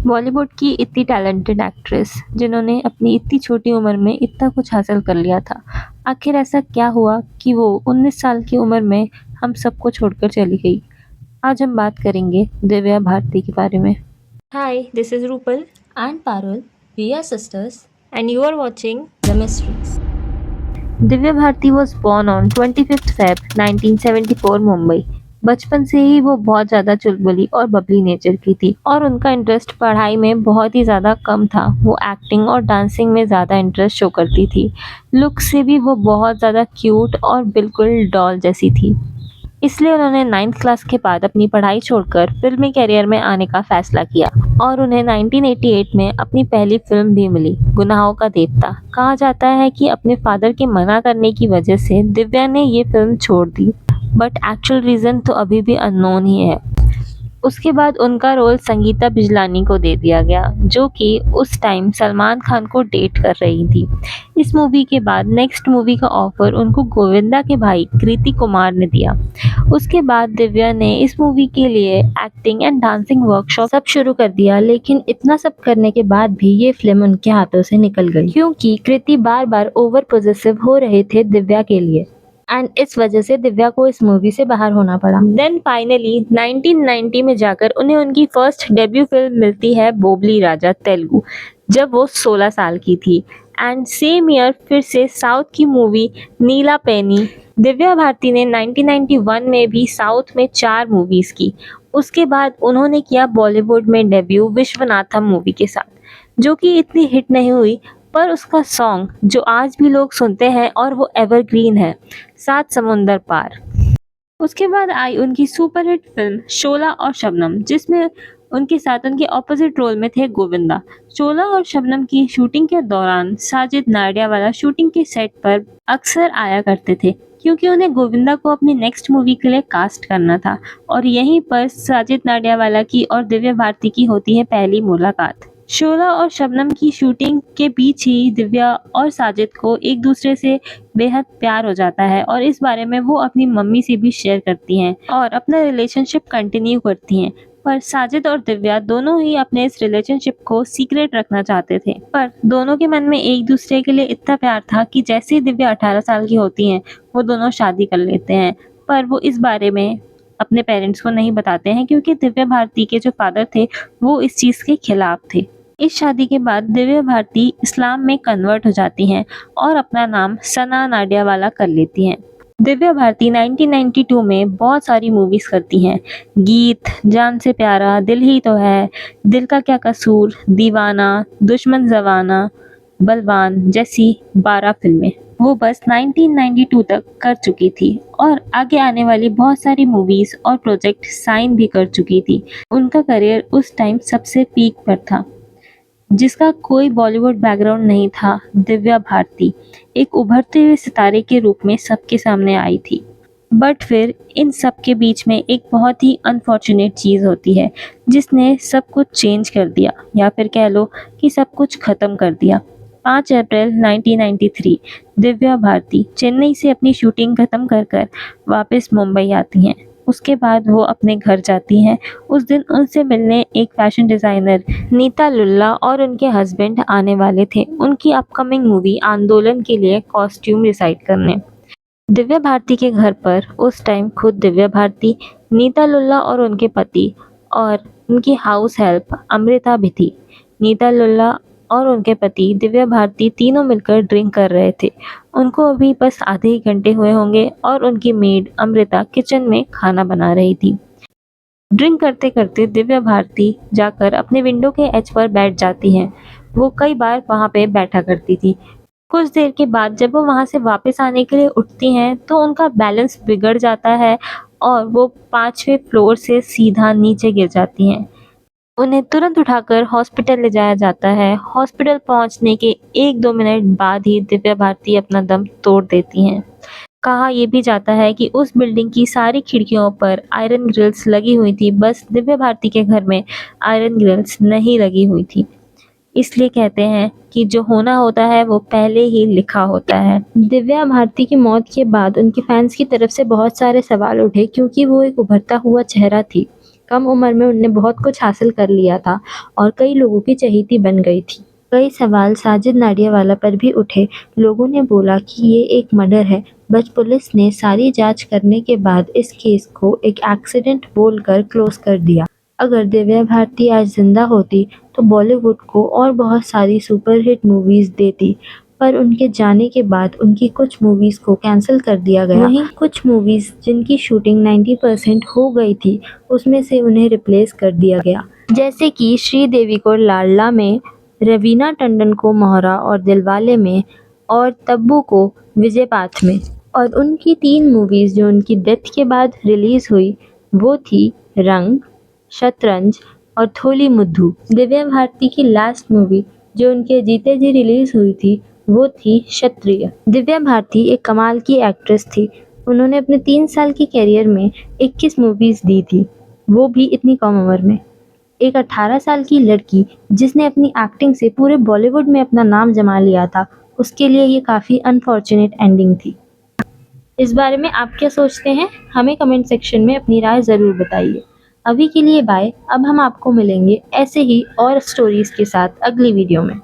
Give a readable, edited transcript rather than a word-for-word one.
बॉलीवुड की इतनी talented actress जिन्होंने अपनी इतनी छोटी उम्र में इतना कुछ हासिल कर लिया था। आखिर ऐसा क्या हुआ कि वो 19 साल की उम्र में हम सबको छोड़कर चली गई? आज हम बात करेंगे दिव्या भारती के बारे में। Hi, this is Rupal and Parul. We are sisters, and you are watching The Mysteries. Divya Bharti was born on 25 Feb 1974 Mumbai. बचपन से ही वो बहुत ज़्यादा चुलबुली और बबली नेचर की थी और उनका इंटरेस्ट पढ़ाई में बहुत ही ज़्यादा कम था। वो एक्टिंग और डांसिंग में ज़्यादा इंटरेस्ट शो करती थी। लुक से भी वो बहुत ज़्यादा क्यूट और बिल्कुल डॉल जैसी थी। इसलिए उन्होंने 9th क्लास के बाद अपनी पढ़ाई छोड़कर फिल्मी करियर में आने का फैसला किया और उन्हें 1988 में अपनी पहली फिल्म भी मिली, गुनाहों का देवता। कहा जाता है कि अपने फादर के मना करने की वजह से दिव्या ने ये फिल्म छोड़ दी, बट एक्चुअल रीज़न तो अभी भी अननोन ही है। उसके बाद उनका रोल संगीता बिजलानी को दे दिया गया, जो कि उस टाइम सलमान खान को डेट कर रही थी। इस मूवी के बाद नेक्स्ट मूवी का ऑफर उनको गोविंदा के भाई कृति कुमार ने दिया। उसके बाद दिव्या ने इस मूवी के लिए एक्टिंग एंड डांसिंग वर्कशॉप सब शुरू कर दिया, लेकिन इतना सब करने के बाद भी ये फिल्म उनके हाथों से निकल गई क्योंकि कृति बार बार ओवर पोजेसिव हो रहे थे दिव्या के लिए एंड इस वजह से दिव्या को इस मूवी से बाहर होना पड़ा। देन फाइनली 1990 में जाकर उन्हें उनकी फर्स्ट डेब्यू फिल्म मिलती है बोबली राजा तेलुगु, जब वो 16 साल की थी। एंड सेम ईयर फिर से साउथ की मूवी नीला पेनी। दिव्या भारती ने 1991 में भी साउथ में 4 मूवीज की। उसके बाद उन्होंने किया बॉलीवुड में डेब्यू विश्वनाथम मूवी के साथ, जो कि इतनी हिट नहीं हुई, पर उसका सॉन्ग जो आज भी लोग सुनते हैं और वो एवरग्रीन है, सात समुंदर पार। उसके बाद आई उनकी सुपरहिट फिल्म शोला और शबनम, जिसमें उनके साथ उनके ऑपोजिट रोल में थे गोविंदा। शोला और शबनम की शूटिंग के दौरान साजिद नाडियावाला शूटिंग के सेट पर अक्सर आया करते थे, क्योंकि उन्हें गोविंदा को अपनी नेक्स्ट मूवी के लिए कास्ट करना था और यहीं पर साजिद नाडियावाला की और दिव्या भारती की होती है पहली मुलाकात। शोला और शबनम की शूटिंग के बीच ही दिव्या और साजिद को एक दूसरे से बेहद प्यार हो जाता है और इस बारे में वो अपनी मम्मी से भी शेयर करती हैं और अपना रिलेशनशिप कंटिन्यू करती हैं। पर साजिद और दिव्या दोनों ही अपने इस रिलेशनशिप को सीक्रेट रखना चाहते थे, पर दोनों के मन में एक दूसरे के लिए इतना प्यार था कि जैसे ही दिव्या 18 साल की होती हैं, वो दोनों शादी कर लेते हैं। पर वो इस बारे में अपने पेरेंट्स को नहीं बताते हैं, क्योंकि दिव्या भारती के जो फादर थे वो इस चीज़ के खिलाफ थे। इस शादी के बाद दिव्या भारती इस्लाम में कन्वर्ट हो जाती हैं और अपना नाम सना नाडियावाला कर लेती हैं। दिव्या भारती 1992 में बहुत सारी मूवीज करती हैं। गीत, जान से प्यारा, दिल ही तो है, दिल का क्या कसूर, दीवाना, दुश्मन जवाना, बलवान जैसी 12 फिल्में वो बस 1992 तक कर चुकी थी और आगे आने वाली बहुत सारी मूवीज और प्रोजेक्ट साइन भी कर चुकी थी। उनका करियर उस टाइम सबसे पीक पर था। जिसका कोई बॉलीवुड बैकग्राउंड नहीं था, दिव्या भारती एक उभरते हुए सितारे के रूप में सबके सामने आई थी। बट फिर इन सब के बीच में एक बहुत ही अनफॉर्चुनेट चीज़ होती है, जिसने सब कुछ चेंज कर दिया, या फिर कह लो कि सब कुछ ख़त्म कर दिया। 5 अप्रैल 1993 दिव्या भारती चेन्नई से अपनी शूटिंग ख़त्म कर कर वापस मुंबई आती हैं। उसके बाद वो अपने घर जाती हैं। उस दिन उनसे मिलने एक फैशन डिज़ाइनर नीता लुल्ला और उनके हस्बैंड आने वाले थे, उनकी अपकमिंग मूवी आंदोलन के लिए कॉस्ट्यूम डिसाइड करने। दिव्या भारती के घर पर उस टाइम खुद दिव्या भारती, नीता लुल्ला और उनके पति और उनकी हाउस हेल्प अमृता भी थी। नीता लुल्ला और उनके पति दिव्या भारती तीनों मिलकर ड्रिंक कर रहे थे। उनको अभी बस आधे ही घंटे हुए होंगे और उनकी मेड अमृता किचन में खाना बना रही थी। ड्रिंक करते करते दिव्या भारती जाकर अपने विंडो के एज पर बैठ जाती हैं। वो कई बार वहाँ पे बैठा करती थी। कुछ देर के बाद जब वो वहाँ से वापस आने के लिए उठती हैं तो उनका बैलेंस बिगड़ जाता है और वो 5वें फ्लोर से सीधा नीचे गिर जाती हैं। उन्हें तुरंत उठाकर हॉस्पिटल ले जाया जाता है। हॉस्पिटल पहुँचने के 1-2 मिनट बाद ही दिव्या भारती अपना दम तोड़ देती हैं। कहा यह भी जाता है कि उस बिल्डिंग की सारी खिड़कियों पर आयरन ग्रिल्स लगी हुई थी, बस दिव्या भारती के घर में आयरन ग्रिल्स नहीं लगी हुई थी। इसलिए कहते हैं कि जो होना होता है वो पहले ही लिखा होता है। दिव्या भारती की मौत के बाद उनके फैंस की तरफ से बहुत सारे सवाल उठे, क्योंकि वो एक उभरता हुआ चेहरा थी। कम उम्र में उनने बहुत कुछ हासिल कर लिया था और कई लोगों की चहेती बन गई थी। कई सवाल साजिद नाडियावाला पर भी उठे। लोगों ने बोला कि ये एक मर्डर है, बट पुलिस ने सारी जांच करने के बाद इस केस को एक एक्सीडेंट बोलकर क्लोज कर दिया। अगर दिव्या भारती आज जिंदा होती तो बॉलीवुड को और बहुत सारी सुपरहिट मूवीज देती, पर उनके जाने के बाद उनकी कुछ मूवीज को कैंसिल कर दिया गया। वहीं कुछ मूवीज जिनकी शूटिंग 90% हो गई थी, उसमें से उन्हें रिप्लेस कर दिया गया, जैसे कि श्रीदेवी को लाडला में, रवीना टंडन को मोहरा और दिलवाले में, और तब्बू को विजय पाथ में। और उनकी 3 मूवीज जो उनकी डेथ के बाद रिलीज हुई वो थी रंग, शतरंज और थोली मुद्दू। दिव्या भारती की लास्ट मूवी जो उनके जीते जी रिलीज हुई थी वो थी क्षत्रिय। दिव्या भारती एक कमाल की एक्ट्रेस थी। उन्होंने अपने 3 साल की कैरियर में 21 मूवीज दी थी, वो भी इतनी कम उम्र में। एक 18 साल की लड़की जिसने अपनी एक्टिंग से पूरे बॉलीवुड में अपना नाम जमा लिया था, उसके लिए ये काफ़ी अनफॉर्चुनेट एंडिंग थी। इस बारे में आप क्या सोचते हैं? हमें कमेंट सेक्शन में अपनी राय ज़रूर बताइए। अभी के लिए बाय। अब हम आपको मिलेंगे ऐसे ही और स्टोरीज के साथ अगली वीडियो में।